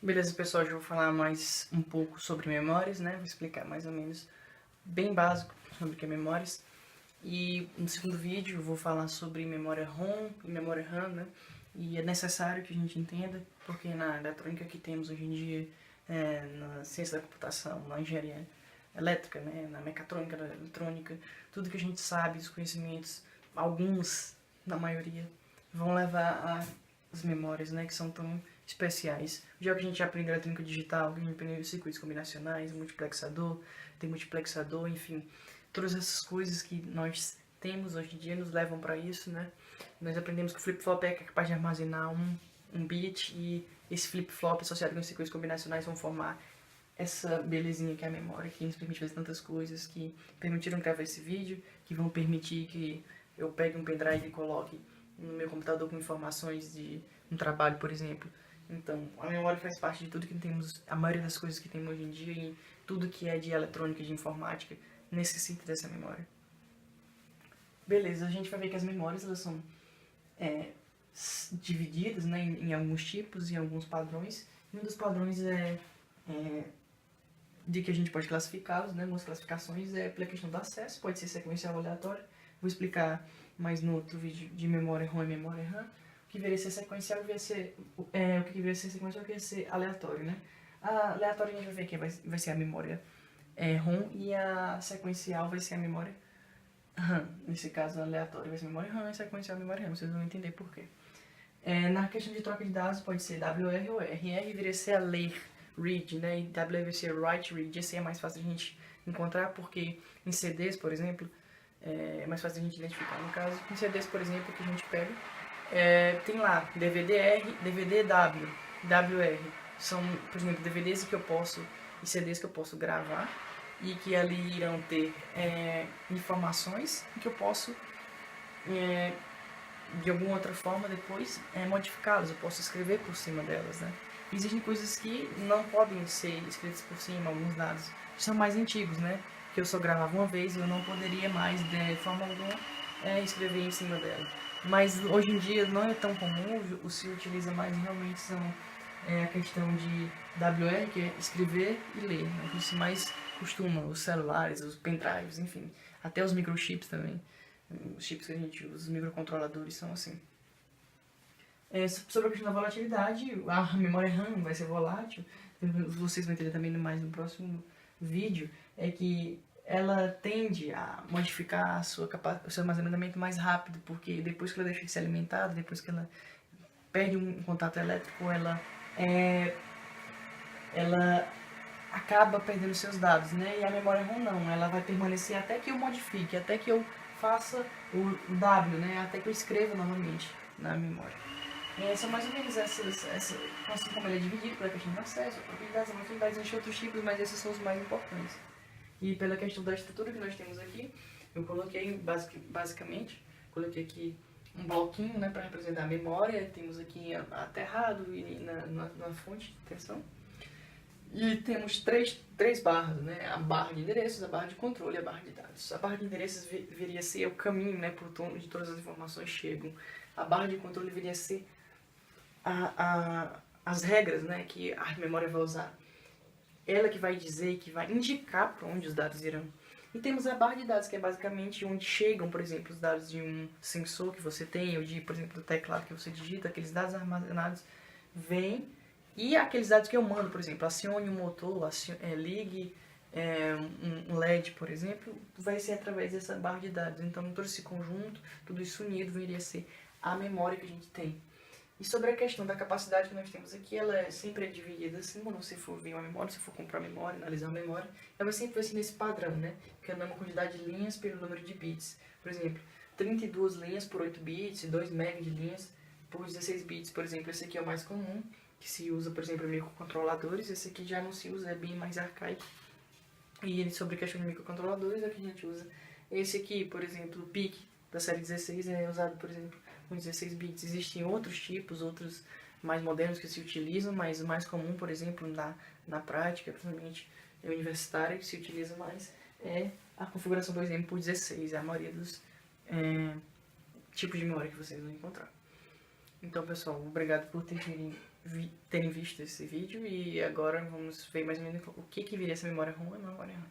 Beleza, pessoal, hoje eu vou falar mais um pouco sobre memórias, né? Vou explicar mais ou menos bem básico sobre o que é memórias. E no segundo vídeo eu vou falar sobre memória ROM e memória RAM, né? E é necessário que a gente entenda, porque na eletrônica que temos hoje em dia, na ciência da computação, na engenharia elétrica, né? Na mecatrônica, na eletrônica, tudo que a gente sabe, os conhecimentos, alguns, na maioria, vão levar às memórias, né? Que são tão especiais. Já que a gente aprende eletrônica digital, que a gente aprende circuitos combinacionais, multiplexador, tem multiplexador, enfim, todas essas coisas que nós temos hoje em dia nos levam para isso, né? Nós aprendemos que o flip-flop é capaz de armazenar um bit e esse flip-flop associado com circuitos combinacionais vão formar essa belezinha que é a memória, que nos permite fazer tantas coisas, que permitiram gravar esse vídeo, que vão permitir que eu pegue um pendrive e coloque no meu computador com informações de um trabalho, por exemplo. Então, a memória faz parte de tudo que temos, a maioria das coisas que temos hoje em dia e tudo que é de eletrônica, de informática, necessita dessa memória. Beleza, a gente vai ver que as memórias elas são é, divididas, né, em alguns tipos e alguns padrões. E um dos padrões de que a gente pode classificá-los, né, algumas classificações é pela questão do acesso, pode ser sequencial ou aleatório. Vou explicar mais no outro vídeo de memória ROM e memória RAM. O que viria a ser sequencial viria a ser, o que viria a ser sequencial viria a ser aleatório, né? A aleatória a gente vai ver que vai ser a memória ROM e a sequencial vai ser a memória RAM. Nesse caso, a aleatória vai ser a memória RAM e a sequencial a memória RAM. Vocês vão entender por quê. Na questão de troca de dados pode ser WR ou R. R viria a ser a ler, read, né? E WR vai ser write, read. Esse é mais fácil de a gente encontrar porque em CDs, por exemplo, é mais fácil de a gente identificar. No caso, em CDs, por exemplo, que a gente pega, tem lá DVD-R, DVD-W, WR. São, por exemplo, DVDs que eu posso e CDs que eu posso gravar e que ali irão ter informações que eu posso de alguma outra forma depois modificá-las, eu posso escrever por cima delas, né? Existem coisas que não podem ser escritas por cima, alguns dados são mais antigos, né? Que eu só gravava uma vez e eu não poderia mais, de forma alguma, escrever em cima dela. Mas hoje em dia não é tão comum, o se utiliza mais realmente são a questão de WR, que é escrever e ler, né? Que se mais costuma, os celulares, os pendrives, enfim, até os microchips também. Os chips que a gente usa, os microcontroladores são assim. Sobre a questão da volatilidade, a memória RAM vai ser volátil, vocês vão entender também mais no próximo vídeo, é que ela tende a modificar o seu armazenamento mais rápido, porque depois que ela deixa de ser alimentada, depois que ela perde um contato elétrico, ela acaba perdendo seus dados, né? E a memória ROM não, ela vai permanecer até que eu modifique, até que eu faça o W, né? Até que eu escreva novamente na memória. São mais ou menos assim como ele é dividido pela questão do acesso, propriedades, utilidades, existem outros tipos, mas esses são os mais importantes. E pela questão da estrutura que nós temos aqui, eu coloquei basicamente, coloquei aqui um bloquinho, né, para representar a memória, temos aqui aterrado e na fonte de tensão. E temos três barras, né? A barra de endereços, a barra de controle e a barra de dados. A barra de endereços viria a ser o caminho, né, por onde todas as informações chegam. A barra de controle viria a ser as regras, né, que a memória vai usar. Ela que vai dizer, que vai indicar para onde os dados irão. E temos a barra de dados, que é basicamente onde chegam, por exemplo, os dados de um sensor que você tem, ou de, por exemplo, do teclado que você digita, aqueles dados armazenados vêm. E aqueles dados que eu mando, por exemplo, acione um motor, ligue um LED, por exemplo, vai ser através dessa barra de dados. Então, todo esse conjunto, tudo isso unido, viria a ser a memória que a gente tem. E sobre a questão da capacidade que nós temos aqui, ela é sempre dividida assim, quando você for ver uma memória, se for comprar memória, analisar uma memória, ela sempre vai ser nesse padrão, né? Que é a mesma quantidade de linhas pelo número de bits. Por exemplo, 32 linhas por 8 bits, 2 MB de linhas por 16 bits, por exemplo. Esse aqui é o mais comum, que se usa, por exemplo, em microcontroladores. Esse aqui já não se usa, é bem mais arcaico. E sobre a questão de microcontroladores, é que a gente usa. Esse aqui, por exemplo, o PIC da série 16 é usado, por exemplo, com 16 bits. Existem outros tipos, outros mais modernos que se utilizam, mas o mais comum, por exemplo, na prática, principalmente universitária, que se utiliza mais, é a configuração 2M por 16, é a maioria dos tipos de memória que vocês vão encontrar. Então, pessoal, obrigado por terem visto esse vídeo e agora vamos ver mais ou menos o que viria essa memória ROM e memória RAM.